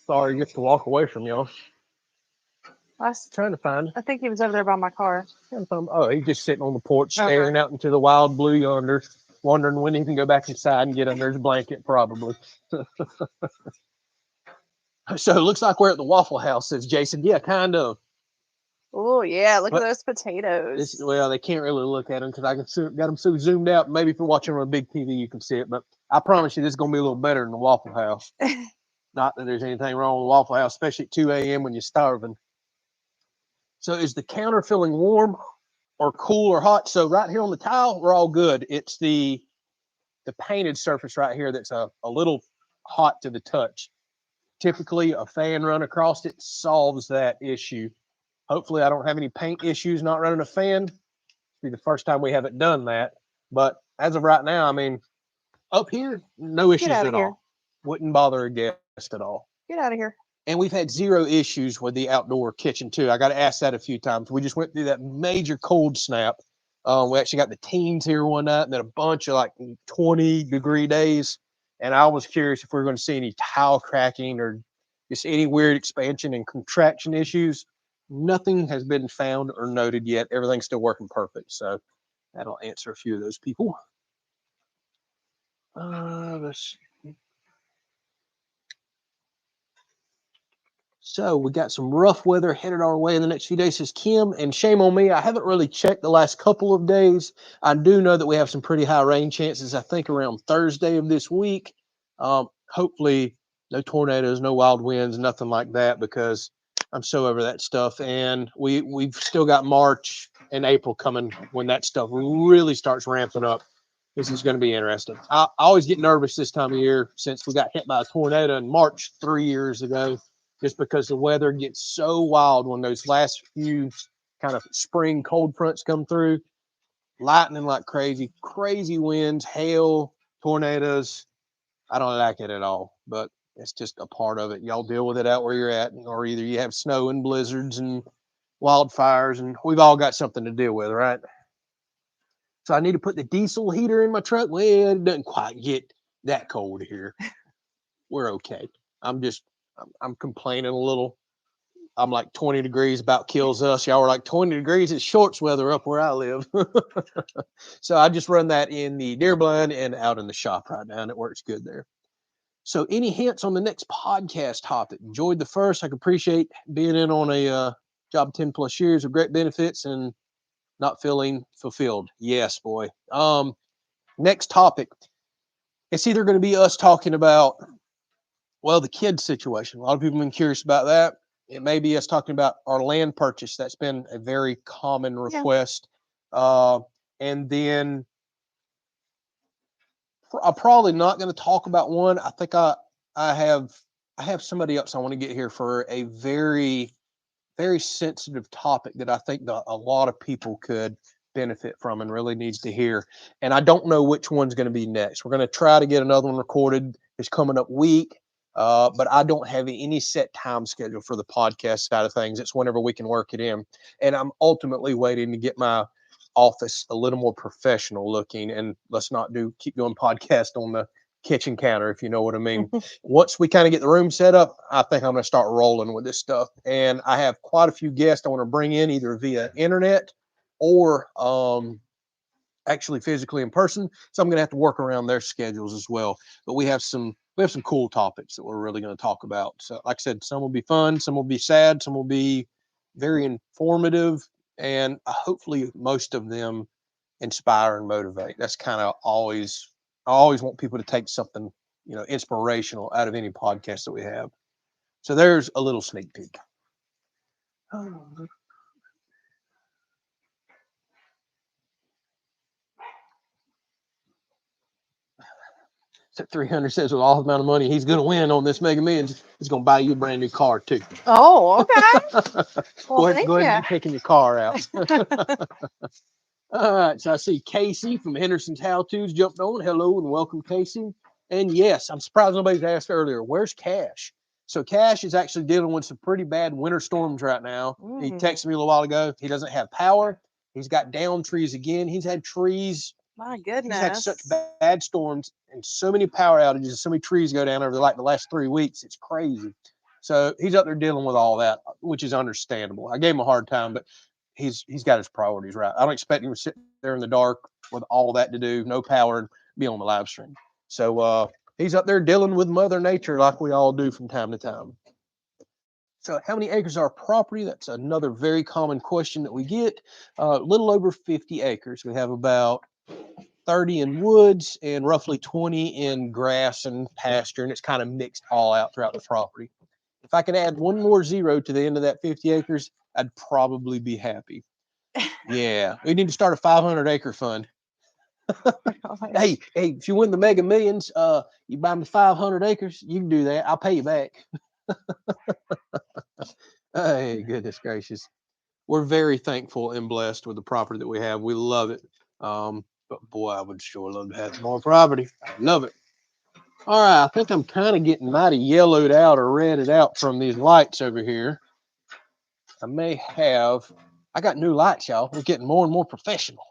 Sorry, just to walk away from y'all. Trying to find it. I think he was over there by my car. Oh, he's just sitting on the porch, staring out into the wild blue yonder, wondering when he can go back inside and get under his blanket, probably. So it looks like we're at the Waffle House, says Jason. Yeah, kind of. Oh, yeah. Look at those potatoes. Well, they can't really look at them because I got them so zoomed out. Maybe if you're watching on a big TV, you can see it. But I promise you, this is going to be a little better than the Waffle House. Not that there's anything wrong with Waffle House, especially at 2 a.m. when you're starving. So is the counter feeling warm or cool or hot? So right here on the tile, we're all good. It's the painted surface right here that's a little hot to the touch. Typically, a fan run across it solves that issue. Hopefully, I don't have any paint issues not running a fan. It'll be the first time we haven't done that. But as of right now, I mean, up here, no issues at all. Wouldn't bother a guest at all. Get out of here. And we've had zero issues with the outdoor kitchen too. I got to ask that a few times. We just went through that major cold snap. We actually got the teens here one night and then a bunch of like 20-degree days. And I was curious if we were going to see any tile cracking or just any weird expansion and contraction issues. Nothing has been found or noted yet. Everything's still working perfect. So that'll answer a few of those people. Let's see. So we got some rough weather headed our way in the next few days, says Kim. And shame on me, I haven't really checked the last couple of days. I do know that we have some pretty high rain chances, I think around Thursday of this week. Hopefully no tornadoes, no wild winds, nothing like that, because I'm so over that stuff. And we've still got March and April coming when that stuff really starts ramping up. This is going to be interesting. I always get nervous this time of year since we got hit by a tornado in March 3 years ago, just because the weather gets so wild when those last few kind of spring cold fronts come through. Lightning like crazy, crazy winds, hail, tornadoes. I don't like it at all, but it's just a part of it. Y'all deal with it out where you're at, or either you have snow and blizzards and wildfires, and we've all got something to deal with, right? So I need to put the diesel heater in my truck. Well, it doesn't quite get that cold here. We're okay. I'm complaining a little. I'm like 20 degrees about kills us. Y'all are like 20 degrees. It's shorts weather up where I live. So I just run that in the deer blind and out in the shop right now, and it works good there. So any hints on the next podcast topic? Enjoyed the first. I could appreciate being in on a job 10 plus years of great benefits and not feeling fulfilled. Yes, boy. Next topic. It's either going to be us talking about, well, the kids situation. A lot of people have been curious about that. It may be us talking about our land purchase. That's been a very common request. And then I'm probably not going to talk about one. I think I have somebody else I want to get here for a very sensitive topic that I think a lot of people could benefit from and really needs to hear. And I don't know which one's going to be next. We're going to try to get another one recorded this coming up week. But I don't have any set time schedule for the podcast side of things. It's whenever we can work it in. And I'm ultimately waiting to get my office a little more professional looking, and let's not keep doing podcast on the kitchen counter, if you know what I mean. Once we kind of get the room set up, I think I'm going to start rolling with this stuff. And I have quite a few guests I want to bring in either via internet or actually physically in person. So I'm going to have to work around their schedules as well. But we have some cool topics that we're really going to talk about. So like I said, some will be fun, some will be sad, some will be very informative, and hopefully most of them inspire and motivate. That's kind of always, I always want people to take something, inspirational out of any podcast that we have. So there's a little sneak peek. So 300 says with all the amount of money he's going to win on this Mega Millions, he's going to buy you a brand new car too. Oh, okay. Well, go ahead and picking your car out. All right, so I see Casey from Henderson's How To's jumped on. Hello and welcome, Casey. And yes, I'm surprised nobody's asked earlier, where's Cash? So Cash is actually dealing with some pretty bad winter storms right now. He texted me a little while ago. He doesn't have power. He's got down trees again. He's had trees. My goodness. He's had such bad storms and so many power outages and so many trees go down over the last 3 weeks. It's crazy. So he's up there dealing with all that, which is understandable. I gave him a hard time, but he's got his priorities right. I don't expect him to sit there in the dark with all that to do, no power, and be on the live stream. So he's up there dealing with Mother Nature like we all do from time to time. So how many acres are property? That's another very common question that we get. A little over 50 acres. We have about 30 in woods and roughly 20 in grass and pasture, and it's kind of mixed all out throughout the property. If I could add one more zero to the end of that 50 acres, I'd probably be happy. Yeah, we need to start a 500 acre fund. Hey, if you win the Mega Millions, you buy me 500 acres, you can do that. I'll pay you back. Hey, goodness gracious. We're very thankful and blessed with the property that we have. We love it. But boy, I would sure love to have more property. I love it. All right, I think I'm kind of getting mighty yellowed out or redded out from these lights over here. I got new lights, y'all. We're getting more and more professional.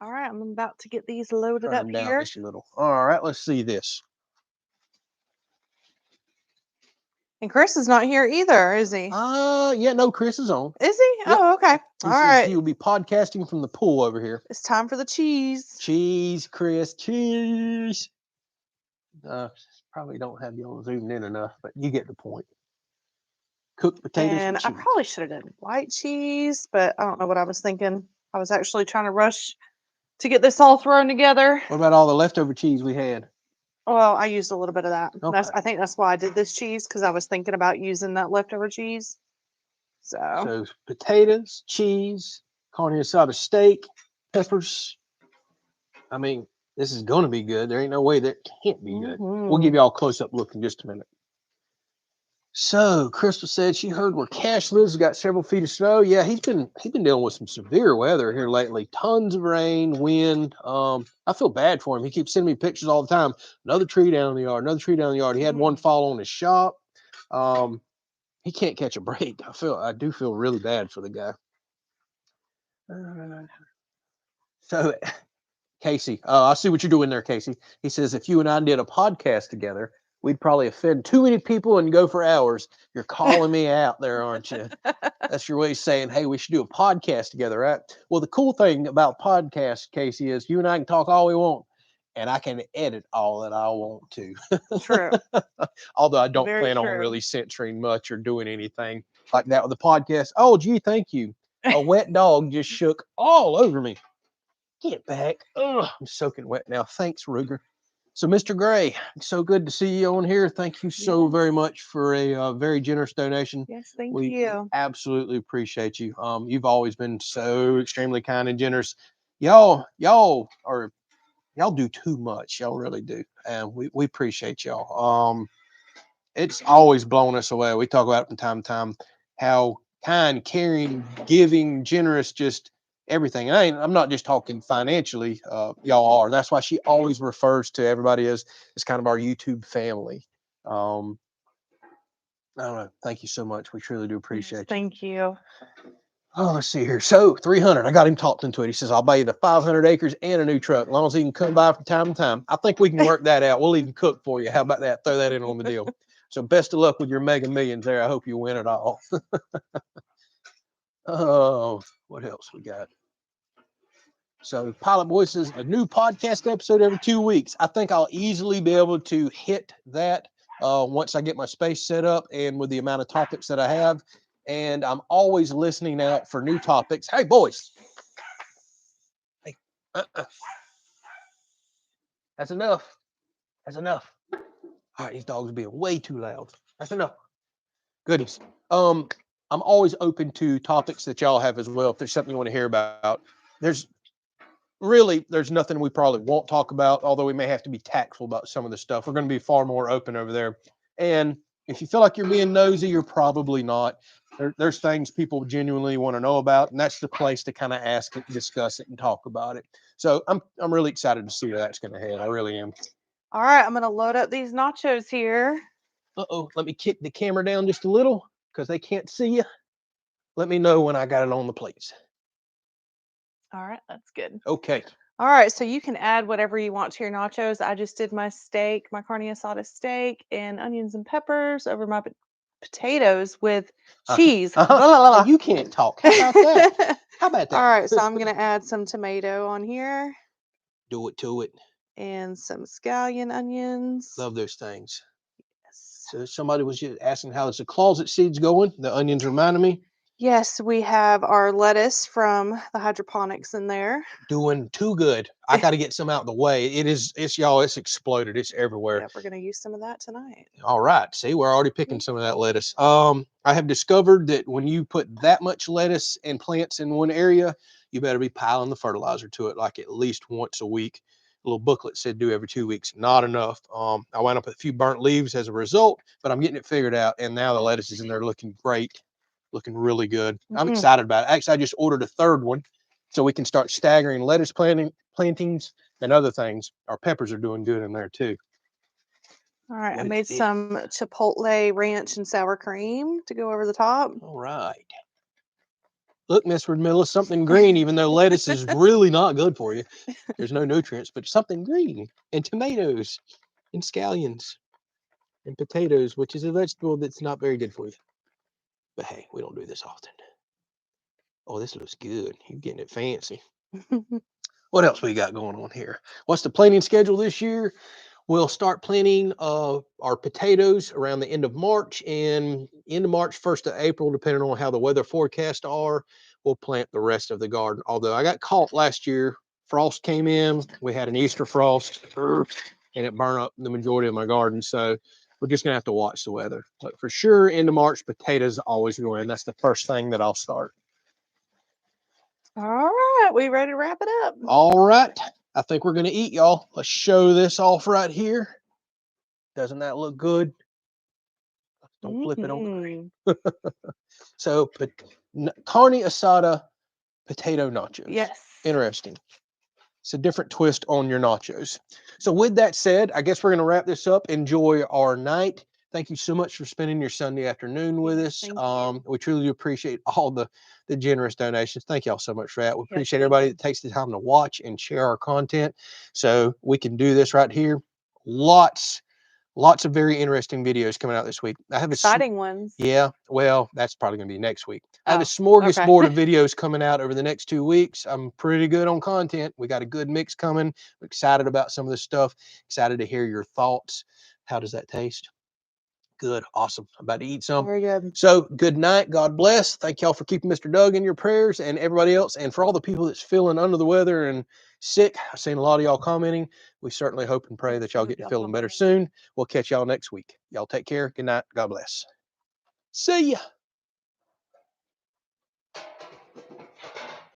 All right, I'm about to get these loaded up down here. Just a little. All right, let's see this. And Chris is not here either, is he? Yeah, no, Chris is on. Is he? Yep. Oh, okay. All right. He will be podcasting from the pool over here. It's time for the cheese. Cheese, Chris, cheese. Probably don't have y'all zoomed in enough, but you get the point. Cooked potatoes and I probably should have done white cheese, but I don't know what I was thinking. I was actually trying to rush to get this all thrown together. What about all the leftover cheese we had? Well, I used a little bit of that. Okay. I think that's why I did this cheese, because I was thinking about using that leftover cheese. So potatoes, cheese, carne asada steak, peppers. I mean, this is going to be good. There ain't no way that can't be good. We'll give you all a close-up look in just a minute. So Crystal said she heard where Cash lives has got several feet of snow. Yeah, he's been dealing with some severe weather here lately. Tons of rain, wind. I feel bad for him. He keeps sending me pictures all the time. Another tree down in the yard, another tree down in the yard. He had one fall on his shop. He can't catch a break. I do feel really bad for the guy. So Casey, I see what you're doing there, Casey. He says, if you and I did a podcast together, we'd probably offend too many people and go for hours. You're calling me out there, aren't you? That's your way of saying, hey, we should do a podcast together, right? Well, the cool thing about podcasts, Casey, is you and I can talk all we want. and I can edit all that I want to. True. Although I don't Very plan on true. really censoring much or doing anything like that with the podcast. Oh, gee, thank you. A wet dog just shook all over me. Get back. Ugh, I'm soaking wet now. Thanks, Ruger. So, Mr. Gray, so good to see you on here. Thank you so very much for a very generous donation. Yes, thank We you. absolutely appreciate you. You've always been so extremely kind and generous. Y'all do too much. Y'all really do, and we appreciate y'all. It's always blown us away. We talk about it from time to time how kind, caring, giving, generous, just everything. And I'm not just talking financially. Y'all are. That's why she always refers to everybody as kind of our YouTube family. Um, I don't know. Thank you so much. We truly do appreciate you. Thank you. Oh, let's see here. So 300. I got him talked into it. He says, I'll buy you the 500 acres and a new truck, as long as he can come by from time to time. I think we can work that out. We'll even cook for you. How about that? Throw that in on the deal. So best of luck with your mega millions there. I hope you win it all. Oh, what else we got? So Pilot Boy says a new podcast episode every 2 weeks. I think I'll easily be able to hit that once I get my space set up and with the amount of topics that I have. And I'm always listening out for new topics. Hey, boys. Hey, that's enough. That's enough. All right, these dogs are being way too loud. That's enough. Goodness. I'm always open to topics that y'all have as well. If there's something you want to hear about, there's nothing we probably won't talk about, although we may have to be tactful about some of the stuff. We're going to be far more open over there. And if you feel like you're being nosy, you're probably not. There's things people genuinely want to know about, and that's the place to kind of ask it, discuss it, and talk about it. So I'm really excited to see where that's going to head. I really am. All right, I'm going to load up these nachos here. Uh-oh, let me kick the camera down just a little because they can't see you. Let me know when I got it on the plates. All right, that's good. Okay. All right, so you can add whatever you want to your nachos. I just did my steak, my carne asada steak, and onions and peppers over my potatoes with cheese. Blah, blah, blah. You can't talk. How about that? How about that? All right, so I'm going to add some tomato on here Do it to it. and some scallion onions. Love those things. Yes. So somebody was just asking how's the closet seeds going. The onions reminded me. Yes, we have our lettuce from the hydroponics in there. Doing too good. I got to get some out of the way. It's y'all. It's exploded. It's everywhere. Yep, we're going to use some of that tonight. All right. See, we're already picking some of that lettuce. I have discovered that when you put that much lettuce and plants in one area, you better be piling the fertilizer to it like at least once a week. A little booklet said do every 2 weeks. Not enough. I wound up with a few burnt leaves as a result, but I'm getting it figured out. And now the lettuce is in there looking great, looking really good. I'm excited about it. Actually, I just ordered a third one so we can start staggering lettuce plantings and other things. Our peppers are doing good in there too. All right, I made some chipotle ranch and sour cream to go over the top. All right. Look, Miss Redmilla, something green, even though lettuce is really not good for you. There's no nutrients, but something green. And tomatoes and scallions and potatoes, which is a vegetable that's not very good for you. But hey, we don't do this often. Oh, this looks good. You're getting it fancy. What else we got going on here? What's the planting schedule this year? We'll start planting our potatoes around the end of March, and end of March, 1st of April, depending on how the weather forecasts are, we'll plant the rest of the garden. Although I got caught last year, frost came in, we had an Easter frost, and it burned up the majority of my garden. So we're just gonna have to watch the weather. But for sure, end of March, potatoes always go in. That's the first thing that I'll start. All right, we ready to wrap it up? All right. I think we're going to eat, y'all. Let's show this off right here. Doesn't that look good? Don't flip it over. So, carne asada potato nachos. Yes. Interesting. It's a different twist on your nachos. So with that said, I guess we're going to wrap this up. Enjoy our night. Thank you so much for spending your Sunday afternoon with us. We truly appreciate all the generous donations. Thank y'all so much for that. We appreciate everybody that takes the time to watch and share our content so we can do this right here. Lots Lots of very interesting videos coming out this week. I have a Exciting ones. yeah, well, that's probably going to be next week. I have a Oh, okay. smorgasbord of videos coming out over the next 2 weeks. I'm pretty good on content. We got a good mix coming. I'm excited about some of this stuff. Excited to hear your thoughts. How does that taste? Good. Awesome. I'm about to eat some. Very good. So good night. God bless. Thank y'all for keeping Mr. Doug in your prayers and everybody else. And for all the people that's feeling under the weather and sick, I've seen a lot of y'all commenting. We certainly hope and pray Yes, that y'all some of get to y'all feeling better commented. soon. We'll catch y'all next week. Y'all take care. Good night. God bless. See ya.